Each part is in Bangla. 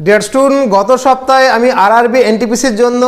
ডিয়ার স্টুডেন্ট, গত সপ্তাহে আমি আরআরবি এনটিপিসির জন্য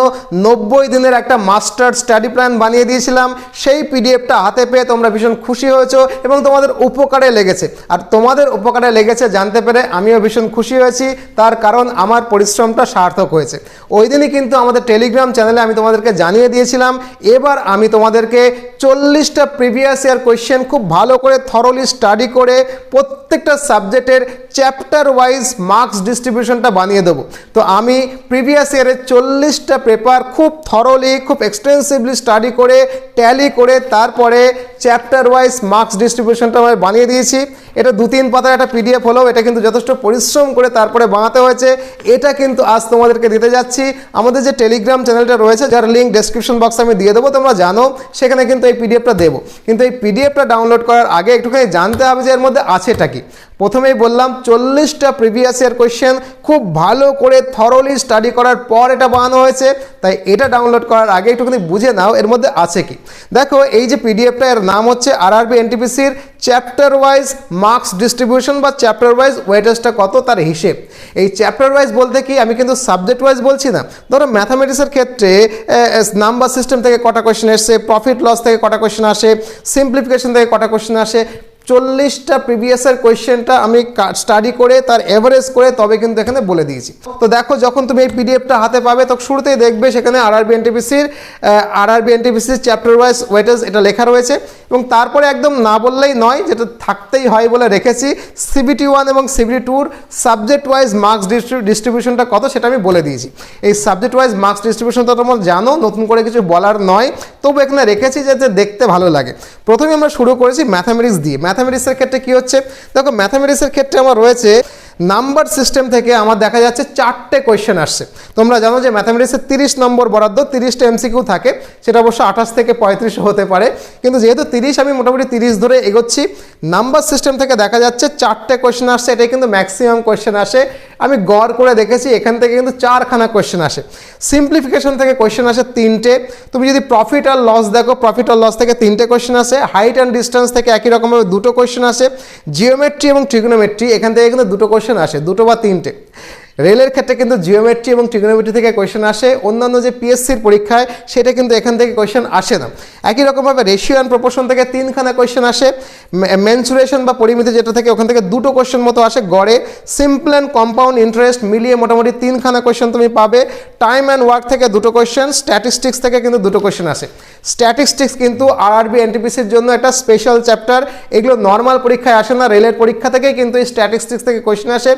90 দিনের একটা মাস্টার স্টাডি প্ল্যান বানিয়ে দিয়েছিলাম। সেই পিডিএফটা হাতে পেয়ে তোমরা ভীষণ খুশি হয়েছো এবং তোমাদের উপকারে লেগেছে। আর তোমাদের উপকারে লেগেছে জানতে পেরে আমিও ভীষণ খুশি হয়েছি, তার কারণ আমার পরিশ্রমটা সার্থক হয়েছে। ওই দিনই কিন্তু আমাদের টেলিগ্রাম চ্যানেলে আমি তোমাদেরকে জানিয়ে দিয়েছিলাম এবার আমি তোমাদেরকে 40টা প্রিভিয়াস ইয়ার কোয়েশ্চেন খুব ভালো করে থরলি স্টাডি করে প্রত্যেকটা সাবজেক্টের চ্যাপ্টার ওয়াইজ মার্কস ডিস্ট্রিবিউশনটা বানিয়ে দেবো। তো আমি প্রিভিয়াস ইয়ারের 40টা পেপার খুব থরলি খুব এক্সটেন্সিভলি স্টাডি করে ট্যালি করে তারপরে চ্যাপ্টার ওয়াইজ মার্কস ডিস্ট্রিবিউশনটা আমি বানিয়ে দিয়েছি। এটা 2-3 পাতার একটা পিডিএফ হলেও এটা কিন্তু যথেষ্ট পরিশ্রম করে তারপরে বানাতে হয়েছে। এটা কিন্তু আজ তোমাদেরকে দিতে যাচ্ছি। আমাদের যে টেলিগ্রাম চ্যানেলটা রয়েছে যার লিঙ্ক ডেসক্রিপশন বক্সে আমি দিয়ে দেবো, তোমরা জানো সেখানে কিন্তু এই পিডিএফটা দেবো। কিন্তু এই পিডিএফটা ডাউনলোড করার আগে একটুখানি জানতে হবে যে এর মধ্যে আছেটা কি। প্রথমেই বললাম 40টা প্রিভিয়াস ইয়ার কোয়েশ্চেন খুব ভালো করে থরলি স্টাডি করার পর এটা বানানো হয়েছে। তাই এটা ডাউনলোড করার আগে একটুখানি বুঝে নাও এর মধ্যে আছে কি। দেখো, এই যে পিডিএফটা এর নাম হচ্ছে আরআরবি এনটিপিসির চ্যাপ্টার ওয়াইজ মার্কস ডিস্ট্রিবিউশন বা চ্যাপ্টার ওয়াইজ ওয়েটেজটা কত তার হিসেব। এই চ্যাপ্টার ওয়াইজ বলতে কি আমি কিন্তু সাবজেক্ট ওয়াইজ বলছি না। ধরো ম্যাথামেটিক্সের ক্ষেত্রে নাম্বার সিস্টেম থেকে কটা কোয়েশ্চেন এসছে, প্রফিট লস থেকে কটা কোয়েশ্চেন আসে, সিম্পলিফিকেশন থেকে কটা কোয়েশ্চেন আসে, 40টা প্রিভিয়াসের কোয়েশ্চেনটা আমি স্টাডি করে তার এভারেজ করে তবে কিন্তু এখানে বলে দিয়েছি। তো দেখো, যখন তুমি এই পিডিএফটা হাতে পাবে তখন শুরুতেই দেখবে সেখানে আরআরবি এনটিপিসির চ্যাপ্টার ওয়াইজ ওয়েটেজ এটা লেখা রয়েছে এবং তারপরে একদম না বললেই নয়, যেটা থাকতেই হয় বলে রেখেছি, সিবিটি 1 এবং সিবিটি 2 সাবজেক্ট ওয়াইজ মার্কস ডিস্ট্রিবিউশনটা কত সেটা আমি বলে দিয়েছি। এই সাবজেক্ট ওয়াইজ মার্কস ডিস্ট্রিবিউশনটা তোমরা জানো, নতুন করে কিছু বলার নয়, তবু এখানে রেখেছি যাতে দেখতে ভালো লাগে। প্রথমে আমরা শুরু করেছি ম্যাথামেটিক্স দিয়ে। ম্যাথামেটিক্সের ক্ষেত্রে কি হচ্ছে দেখো, ম্যাথামেটিক্সের ক্ষেত্রে আমার রয়েছে নাম্বার সিস্টেম থেকে আমার দেখা যাচ্ছে 4টে কোয়েশ্চেন আসছে। তোমরা জানো যে ম্যাথামেটিক্সের 30 নম্বর বরাদ্দ, 30টা এমসিকিউ থাকে, সেটা অবশ্য 28 থেকে 35 হতে পারে, কিন্তু যেহেতু 30 আমি মোটামুটি 30 ধরে এগোচ্ছি। নাম্বার সিস্টেম থেকে দেখা যাচ্ছে 4টে কোয়েশ্চেন আসছে, এটাই কিন্তু ম্যাক্সিমাম কোয়েশ্চেন আসে। আমি গড় করে দেখেছি এখান থেকে কিন্তু 4খানা কোয়েশ্চেন আসে। সিম্পলিফিকেশন থেকে কোয়েশ্চেন আসে 3টে। তুমি যদি প্রফিট আর লস দেখো, প্রফিট আর লস থেকে 3টে কোয়েশ্চেন আসে। হাইট অ্যান্ড ডিস্টেন্স থেকে একই রকমভাবে 2টো কোয়েশ্চেন আসে। জিওমেট্রি এবং ট্রিগোনোমেট্রি এখান থেকে কিন্তু 2টো কোয়েশ্চেন আসে, 2টো বা 3টে। রেলের ক্ষেত্রে কিন্তু জিওমেট্রি এবং ট্রিগোনোমেট্রি থেকে কোয়েশ্চেন আসে। অন্যান্য যে পিএসসির পরীক্ষায় সেটা কিন্তু এখান থেকে কোয়েশ্চেন আসে না। একই রকমভাবে রেশিও অ্যান্ড প্রপোর্শন থেকে 3খানা কোয়েশ্চেন আসে। মেনসুরেশন বা পরিমিতি যেটা থেকে ওখান থেকে 2টো কোয়েশ্চেন মতো আসে গড়ে। সিম্পল অ্যান্ড কম্পাউন্ড ইন্টারেস্ট মিলিয়ে মোটামুটি 3খানা কোয়েশ্চেন তুমি পাবে। টাইম অ্যান্ড ওয়ার্ক থেকে 2টো কোয়েশ্চেন, স্ট্যাটিস্টিক্স থেকে কিন্তু 2টো কোয়েশ্চেন আসে। স্ট্যাটিস্টিক্স কিন্তু আরআরবি এনটিপিসির জন্য একটা স্পেশাল চ্যাপ্টার, এগুলো নর্মাল পরীক্ষায় আসে না, রেলের পরীক্ষা থেকেই কিন্তু এই স্ট্যাটিস্টিক্স থেকে কোয়েশ্চেন আসে।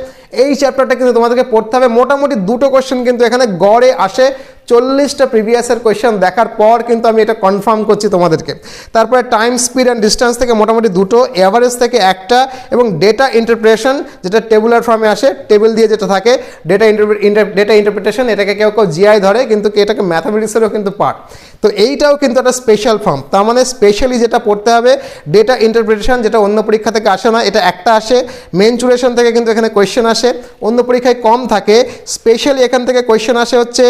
এই চ্যাপ্টারটা কিন্তু তোমাদেরকে পড়তে হবে। মোটামুটি 2টো কোয়েশ্চেন কিন্তু এখানে গড়ে আসে। 40টা প্রিভিয়াসের কোয়েশ্চেন দেখার পর কিন্তু আমি এটা কনফার্ম করছি তোমাদেরকে। তারপরে টাইম, স্পিড অ্যান্ড ডিস্টেন্স থেকে মোটামুটি 2টো, এভারেজ থেকে 1টা এবং ডেটা ইন্টারপ্রিটেশন যেটা টেবুলার ফর্মে আসে, টেবিল দিয়ে যেটা থাকে, ডেটা ইন্টারপ্রিটেশন, এটাকে কেউ কেউ জিআই ধরে, কিন্তু এটাকে ম্যাথামেটিক্সেরও কিন্তু পার্ট। তো এইটাও কিন্তু একটা স্পেশাল ফর্ম, তার মানে স্পেশালি যেটা পড়তে হবে ডেটা ইন্টারপ্রিটেশন, যেটা অন্য পরীক্ষা থেকে আসে না, এটা একটা আসে। মেনচুরেশন থেকে কিন্তু এখানে কোয়েশ্চেন আসে, অন্য পরীক্ষায় কম থাকে। স্পেশালি এখান থেকে কোয়েশ্চেন আসে হচ্ছে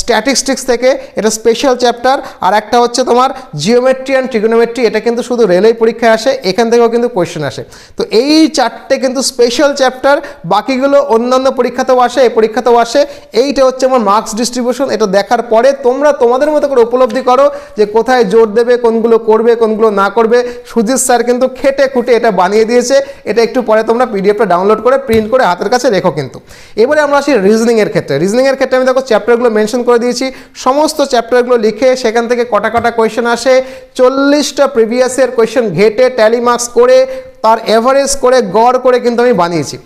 স্ট্যাটিস্টিক্স থেকে, এটা স্পেশাল চ্যাপ্টার। আর একটা হচ্ছে তোমার জিওমেট্রি অ্যান্ড ট্রিগোনোমেট্রি, এটা কিন্তু শুধু রেলের পরীক্ষায় আসে, এখান থেকেও কিন্তু কোয়েশ্চেন আসে। তো এই 4টে কিন্তু স্পেশাল চ্যাপ্টার, বাকিগুলো অন্যান্য পরীক্ষাতেও আসে, এই পরীক্ষাতেও আসে। এইটা হচ্ছে আমার মার্কস ডিস্ট্রিবিউশন। এটা দেখার পরে তোমরা তোমাদের মতো করে উপলব্ধি করো যে কোথায় জোর দেবে, কোনগুলো করবে, কোনগুলো না করবে। সুজিত স্যার কিন্তু খেটে খুঁটে এটা বানিয়ে দিয়েছে। এটা একটু পরে তোমরা পিডিএফটা ডাউনলোড করে প্রিন্ট করে হাতের কাছে রেখো কিন্তু। এবারে আমরা আসি রিজনিংয়ের ক্ষেত্রে। রিজনিংয়ের ক্ষেত্রে আমি দেখো চ্যাপ্টারগুলো মেনশন করে দিয়েছি, সমস্ত চ্যাপ্টারগুলো লিখে সেখান থেকে কটা কটা কোয়েশ্চেন আসে, 40টা প্রিভিয়াস ইয়ার কোয়েশ্চেন ঘেটে ট্যালি মার্কস করে তার এভারেজ করে গড় করে কিন্তু আমি বানিয়েছি।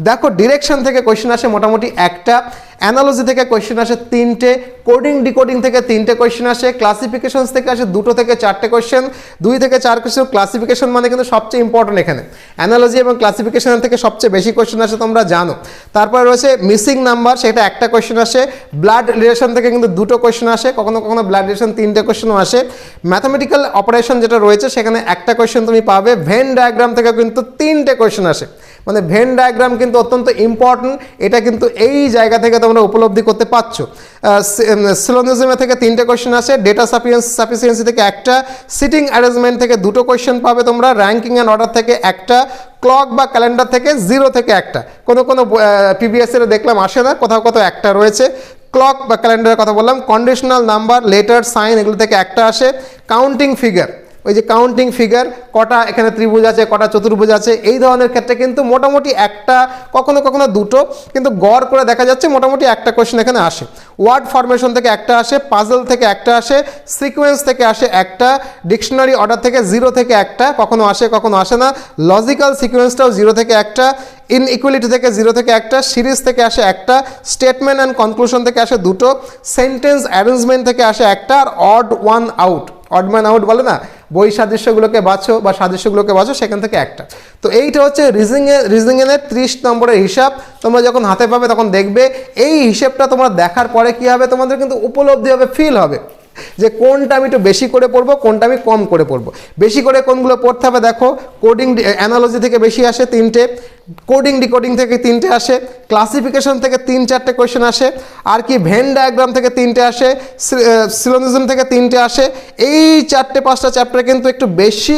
দেখো, ডিরেকশন থেকে কোয়েশ্চেন আসে মোটামুটি 1টা, অ্যানালজি থেকে কোয়েশ্চেন আসে 3টে, কোডিং ডিকোডিং থেকে 3টে কোয়েশ্চেন আসে, ক্লাসিফিকেশনস থেকে আসে 2 থেকে 4টে কোয়েশ্চেন, 2 থেকে 4 কোয়েশ্চেন। ক্লাসিফিকেশন মানে কিন্তু সবচেয়ে ইম্পর্টেন্ট এখানে, অ্যানালজি এবং ক্লাসিফিকেশন থেকে সবচেয়ে বেশি কোয়েশ্চেন আসে তোমরা জানো। তারপরে রয়েছে মিসিং নাম্বার, সেটা একটা কোয়েশ্চেন আসে। ব্লাড রিলেশন থেকে কিন্তু 2টো কোয়েশ্চেন আসে, কখনো কখনো ব্লাড রিলেশন 3টে কোয়েশ্চেনও আসে। ম্যাথামেটিক্যাল অপারেশন যেটা রয়েছে সেখানে একটা কোয়েশ্চেন তুমি পাবে। ভেন ডায়াগ্রাম থেকে কিন্তু 3টে কোয়েশ্চেন আসে, মানে ভেন ডায়াগ্রাম কিন্তু অত্যন্ত ইম্পর্টেন্ট, এটা কিন্তু এই জায়গা থেকে তোমরা উপলব্ধি করতে পারছো। সিলোনিজমে থেকে 3টে কোয়েশ্চেন আসে। ডেটা সাফিসিয়েন্সি থেকে একটা, সিটিং অ্যারেঞ্জমেন্ট থেকে 2টো কোয়েশ্চেন পাবে তোমরা। র্যাঙ্কিং অ্যান্ড অর্ডার থেকে একটা, ক্লক বা ক্যালেন্ডার থেকে 0 থেকে 1টা, কোনো পিবিএসের দেখলাম আসে না, কোথাও কোথাও 1টা রয়েছে। ক্লক বা ক্যালেন্ডারের কথা বললাম। কন্ডিশনাল নাম্বার, লেটার, সাইন এগুলো থেকে 1টা আসে। কাউন্টিং ফিগার, ওই যে কাউন্টিং ফিগার, কটা এখানে ত্রিভুজ আছে, কটা চতুর্ভুজ আছে, এই ধরনের ক্ষেত্রে কিন্তু মোটামুটি 1টা, কখনো কখনো 2টো, কিন্তু গড় করে দেখা যাচ্ছে মোটামুটি 1টা কোয়েশ্চেন এখানে আসে। ওয়ার্ড ফরমেশন থেকে 1টা আসে, পাজল থেকে 1টা আসে, সিকোয়েন্স থেকে আসে 1টা, ডিকশনারি অর্ডার থেকে 0 থেকে 1টা, কখনো আসে কখনো আসে না, লজিক্যাল সিকোয়েন্সটাও 0 থেকে 1টা, ইনইকুয়ালিটি থেকে 0 থেকে 1টা, সিরিজ থেকে আসে 1টা, স্টেটমেন্ট অ্যান্ড কনক্লুশন থেকে আসে 2টো, সেন্টেন্স অ্যারেঞ্জমেন্ট থেকে আসে 1টা, আর odd one out, odd man out বলে না, বই সাদৃশ্যগুলোকে বাছো বা সাদৃশ্যগুলোকে বাছো, সেখান থেকে 1টা। তো এইটা হচ্ছে রিজনিংয়ের 30 নম্বরের হিসাব। তোমরা যখন হাতে পাবে তখন দেখবে এই হিসেবটা তোমরা দেখার পরে কী হবে, তোমাদের কিন্তু উপলব্ধি হবে, ফিল হবে যে কোনটা আমি একটু বেশি করে পড়বো, কোনটা আমি কম করে পড়বো। বেশি করে কোনগুলো পড়তে হবে দেখো, কোডিং অ্যানালজি থেকে বেশি আসে 3টে, কোডিং ডিকোডিং থেকে 3টে আসে, ক্লাসিফিকেশন থেকে 3-4টে কোয়েশ্চেন আসে, আর কি ভেন ডায়াগ্রাম থেকে 3টে আসে, সিলোনিজম থেকে 3টে আসে। এই 4-5টা চ্যাপ্টার কিন্তু একটু বেশি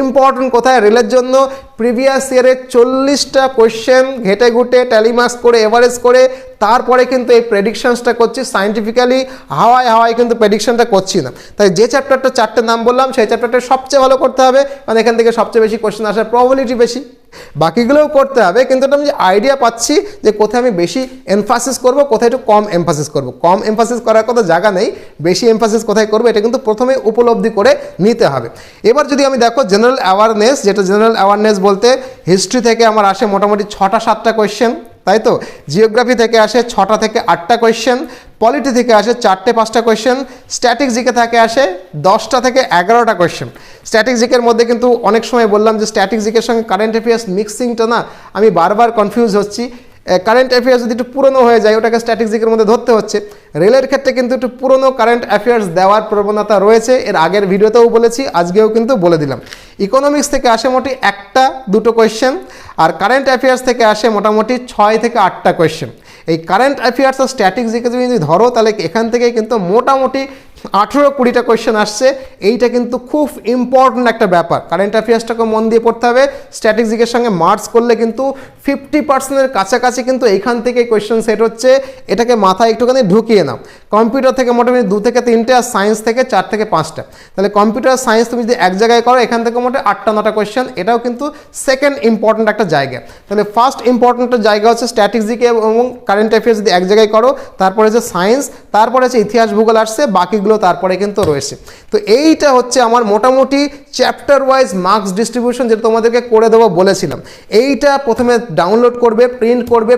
ইম্পর্টেন্ট। কোথায়? রেলের জন্য প্রিভিয়াস ইয়ারের 40টা কোয়েশ্চেন ঘেটে ঘুটে ট্যালিমার্কস করে এভারেজ করে তারপরে কিন্তু এই প্রেডিকশনসটা করছি। সায়েন্টিফিক্যালি হাওয়ায় কিন্তু প্রেডিকশনটা করছি না। তাই যে চ্যাপ্টারটা 4টে নাম বললাম সেই চ্যাপ্টারটা সবচেয়ে ভালো করতে হবে, কারণ এখান থেকে সবচেয়ে বেশি কোয়েশ্চেন আসার প্রবাবিলিটি বেশি। বাকিগুলোও করতে হবে, কিন্তু এটা আমি যে আইডিয়া পাচ্ছি যে কোথায় আমি বেশি এমফাসিস করব, কোথায় একটু কম এমফাসিস করব। কম এমফাসিস করার কথা জায়গা নেই, বেশি এমফাসিস কোথায় করবো এটা কিন্তু প্রথমে উপলব্ধি করে নিতে হবে। এবার যদি আমি দেখো জেনারেল অ্যাওয়ারনেস, যেটা জেনারেল অ্যাওয়ারনেস বলতে হিস্ট্রি থেকে আমার আসে মোটামুটি 6-7টা কোয়েশ্চেন, তাই তো। জিওগ্রাফি থেকে আসে 6টা থেকে 8টা কোয়েশ্চেন, পলিটি থেকে আসে 4-5টা কোয়েশ্চেন, স্ট্যাটিক জিকে থেকে আসে 10টা থেকে 11টা কোয়েশ্চেন। স্ট্যাটিক জিকের মধ্যে কিন্তু অনেক সময় বললাম যে স্ট্যাটিক জিকের সঙ্গে কারেন্ট অ্যাফেয়ার্স মিক্সিংটা না আমি বারবার কনফিউজ হচ্ছি। কারেন্ট অ্যাফেয়ার্স যদি একটু পুরনো হয়ে যায় ওটাকে স্ট্যাটিক জিকের মধ্যে ধরতে হচ্ছে। রেলের ক্ষেত্রে কিন্তু একটু পুরনো কারেন্ট অ্যাফেয়ার্স দেওয়ার প্রবণতা রয়েছে, এর আগের ভিডিওতেও বলেছি, আজকেও কিন্তু বলে দিলাম। ইকোনমিক্স থেকে আসে মোটামুটি 1-2টো কোয়েশ্চেন, আর কারেন্ট অ্যাফেয়ার্স থেকে আসে মোটামুটি 6 থেকে 8টা কোয়েশ্চেন। এই কারেন্ট অ্যাফেয়ার্স আর স্ট্যাটিক জিকে যদি ধরো তাহলে এখান থেকে কিন্তু মোটামুটি 18-20টা কোয়েশ্চেন আসছে। এইটা কিন্তু খুব ইম্পর্টেন্ট একটা ব্যাপার। কারেন্ট অ্যাফেয়ার্সটাকে মন দিয়ে পড়তে হবে, স্ট্যাটিক জিকের সঙ্গে মার্চ করলে কিন্তু 50%-এর কাছাকাছি কিন্তু এইখান থেকে কোয়েশ্চেন সেট হচ্ছে। এটাকে মাথায় একটুখানি ঢুকিয়ে নাও। কম্পিউটার থেকে মোটামুটি 2 থেকে 3টে, আর সায়েন্স থেকে 4 থেকে 5টা। তাহলে কম্পিউটার সায়েন্স তুমি যদি এক জায়গায় করো এখান থেকে মোটামুটি 8-9টা কোয়েশ্চেন, এটাও কিন্তু সেকেন্ড ইম্পর্টেন্ট একটা জায়গা। তাহলে ফার্স্ট ইম্পর্টেন্ট জায়গা হচ্ছে স্ট্যাটিক জিকে এবং কারেন্ট অ্যাফেয়ার্স যদি এক জায়গায় করো, তারপরে হচ্ছে সায়েন্স, তারপরে হচ্ছে ইতিহাস ভূগোল আসছে, বাকিগুলো তারপরে কিন্তু রয়েছে। তো এইটা হচ্ছে আমার মোটামুটি চ্যাপ্টার ওয়াইজ মার্কস ডিস্ট্রিবিউশন, যেটা তোমাদেরকে করে দেবো বলেছিলাম। এইটা প্রথমে ডাউনলোড করবে,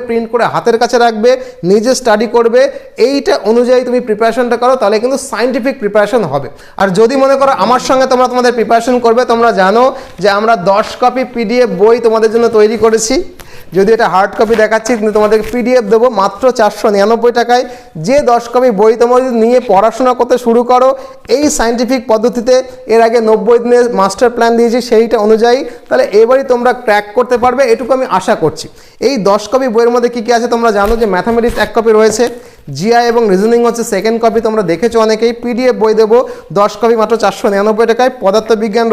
প্রিন্ট করে হাতের কাছে রাখবে, নিজে স্টাডি করবে। এইটা অনুযায়ী তুমি প্রিপারেশনটা করো, তাহলে কিন্তু সায়েন্টিফিক প্রিপারেশন হবে। আর যদি মনে করো আমার সঙ্গে তোমরা তোমাদের প্রিপারেশন করবে, তোমরা জানো যে আমরা 10 কপি পিডিএফ বই তোমাদের জন্য তৈরি করেছি। যদি এটা হার্ড কপি দেখাচ্ছি, কিন্তু তোমাদেরকে পিডিএফ দেবো মাত্র 499 টাকায়। যে 10 কপি বই তোমরা যদি নিয়ে পড়াশোনা করতে শুরু করো এই সায়েন্টিফিক পদ্ধতিতে, এর আগে 90 দিনের মাস্টার প্ল্যান দিয়েছি সেইটা অনুযায়ী, তাহলে এবারই তোমরা ক্র্যাক করতে পারবে, এটুকু আমি আশা করছি। এই 10 কপি বইয়ের মধ্যে কী কী আছে তোমরা জানো যে ম্যাথামেটিক্স 1 কপি রয়েছে, জিআই এবং রিজনিং হচ্ছে 2nd কপি, তোমরা দেখেছো অনেকেই। পিডিএফ বই দেবো 10 কপি মাত্র 499 টাকায়। পদার্থবিজ্ঞান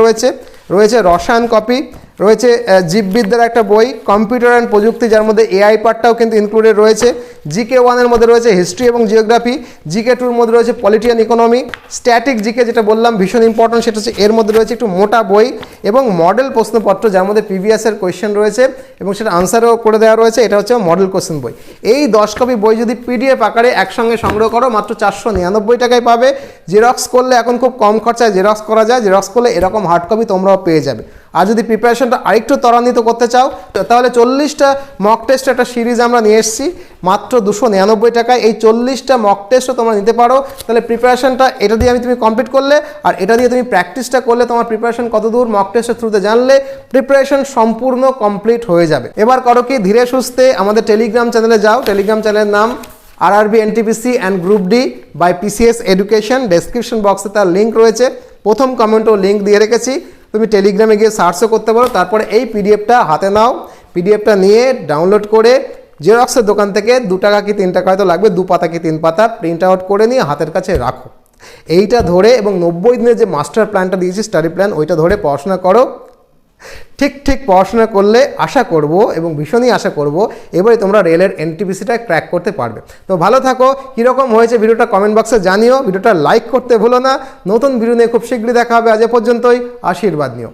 রয়েছে রসায়ন কপি রয়েছে, জীববিদ্যার একটা বই, কম্পিউটার অ্যান্ড প্রযুক্তি যার মধ্যে এআই পার্টটাও কিন্তু ইনক্লুডেড রয়েছে। জিকে 1-এর মধ্যে রয়েছে হিস্ট্রি এবং জিওগ্রাফি, জিকে 2-এর মধ্যে রয়েছে polity and economy, static GK যেটা বললাম ভীষণ ইম্পর্টেন্ট, সেটা হচ্ছে এর মধ্যে রয়েছে একটু মোটা বই, এবং মডেল প্রশ্নপত্র যার মধ্যে প্রিভিয়াসের কোয়েশ্চেন রয়েছে এবং সেটা আনসারও করে দেওয়া রয়েছে, এটা হচ্ছে মডেল কোশ্চেন বই। এই 10 কপি বই যদি পিডিএফ আকারে একসঙ্গে সংগ্রহ করো মাত্র 499 টাকায় পাবে। জেরক্স করলে এখন খুব কম খরচায় জেরক্স করা যায়, জেরক্স করলে এরকম হার্ড কপি তোমরাও পেয়ে যাবে। আর যদি প্রিপারেশনটা আরেকটু ত্বরান্বিত করতে চাও তাহলে 40টা মক টেস্ট একটা সিরিজ আমরা নিয়ে এসেছি মাত্র 299 টাকায়। এই 40টা মক টেস্টও তোমরা নিতে পারো। তাহলে প্রিপারেশনটা এটা দিয়ে তুমি কমপ্লিট করলে, আর এটা দিয়ে তুমি প্র্যাকটিসটা করলে তোমার প্রিপারেশন কত দূর মক টেস্টের থ্রুতে জানলে প্রিপারেশন সম্পূর্ণ কমপ্লিট হয়ে যাবে। এবার করো কি, ধীরে সুস্থে আমাদের টেলিগ্রাম চ্যানেলে যাও। টেলিগ্রাম চ্যানেলের নাম RRB NTPC and group D by PCS education. Description বক্সে তার লিঙ্ক রয়েছে, প্রথম কমেন্টও লিঙ্ক দিয়ে রেখেছি, তুমি টেলিগ্রামে গিয়ে সার্চও করতে পারো। তারপরে এই পিডিএফটা হাতে নাও, পিডিএফটা নিয়ে ডাউনলোড করে জেরক্সের দোকান থেকে 2 টাকা কি 3 টাকা হয়তো লাগবে, 2 পাতা কি 3 পাতা প্রিন্ট আউট করে নিয়ে হাতের কাছে রাখো। এইটা ধরে এবং 90 দিনের যে মাস্টার প্ল্যানটা দিয়েছি স্টাডি প্ল্যান, ওইটা ধরে পড়াশোনা করো, ঠিক পড়াশোনা করলে আশা করব এবং ভীষণই আশা করব এবারে তোমরা রেলের এনটিপিসিটা ক্র্যাক করতে পারবে। তো ভালো থাকো, কীরকম হয়েছে ভিডিওটা কমেন্ট বক্সে জানিও, ভিডিওটা লাইক করতে ভুলো না। নতুন ভিডিও নিয়ে খুব শীঘ্রই দেখা হবে, আজ এ পর্যন্তই, আশীর্বাদ নিও।